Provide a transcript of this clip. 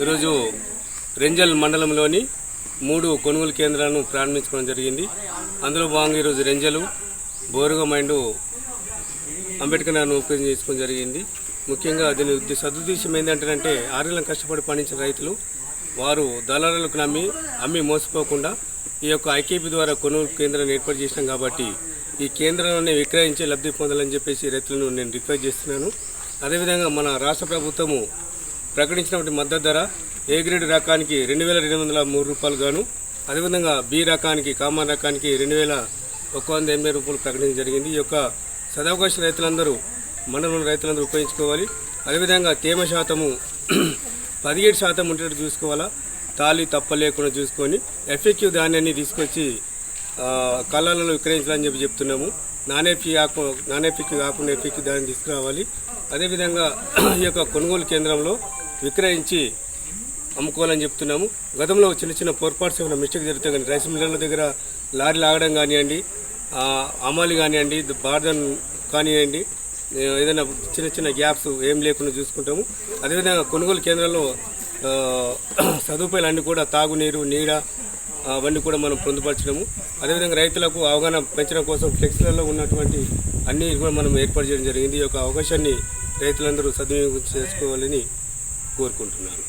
ఈరోజు రెంజల్ మండలంలోని 3 కొనుగోలు కేంద్రాలను ప్రారంభించుకోవడం జరిగింది. అందులో భాగంగా ఈరోజు రెంజలు, బోరుగా మైండ్, అంబేద్కర్ నగర్ను ఓపెన్ చేసుకోవడం జరిగింది. ముఖ్యంగా దీని సదుద్దేశం ఏంటంటే 6 నెలలు కష్టపడి పండించిన రైతులు వారు దళారులకు అమ్మి మోసపోకుండా ఈ యొక్క ఐకేపీ ద్వారా కొనుగోలు కేంద్రాన్ని ఏర్పాటు చేసినాం కాబట్టి ఈ కేంద్రంలోనే విక్రయించి లబ్ధి పొందాలని చెప్పేసి రైతులను నేను రిక్వెస్ట్ చేస్తున్నాను. అదేవిధంగా మన రాష్ట్ర ప్రభుత్వము ప్రకటించినటువంటి మద్దతు ధర ఏ గ్రేడ్ రకానికి 2203 రూపాయలు గాను, అదేవిధంగా బి రకానికి కామన్ రకానికి 2180 రూపాయలు ప్రకటించడం జరిగింది. ఈ యొక్క సదవకాశ రైతులందరూ మండలంలో రైతులందరూ ఉపయోగించుకోవాలి. అదేవిధంగా తేమ శాతము 17% ఉండేటట్టు చూసుకోవాలా. తాళి తప్ప లేకుండా చూసుకొని ఎఫెక్టివ్ ధాన్యాన్ని తీసుకొచ్చి కళ్ళాలలో విక్రయించాలని చెప్తున్నాము. నాన్ ఎఫెక్టివ్ కాకుండా ఎఫెక్టివ్ ధాన్యం తీసుకురావాలి. అదేవిధంగా ఈ యొక్క కొనుగోలు కేంద్రంలో విక్రయించి అమ్ముకోవాలని చెప్తున్నాము. గతంలో చిన్న పొరపాటు ఏమైనా మిస్టేక్ జరుగుతాయి కానీ రైస్ మిల్లర్ల దగ్గర లారీలు ఆగడం కానివ్వండి, అమాలి కానివ్వండి, బార్దన్ కానివ్వండి, ఏదైనా చిన్న గ్యాప్స్ ఏం లేకుండా చూసుకుంటాము. అదేవిధంగా కొనుగోలు కేంద్రంలో సదుపాయాలు అన్నీ కూడా తాగునీరు, నీడ అవన్నీ కూడా మనం పొందుపరచడము. అదేవిధంగా రైతులకు అవగాహన పెంచడం కోసం ఫ్లెక్స్లలో ఉన్నటువంటి అన్నీ కూడా మనం ఏర్పాటు చేయడం జరిగింది. ఈ యొక్క అవకాశాన్ని రైతులందరూ సద్వినియోగం చేసుకోవాలని కోరుకుంటున్నాను.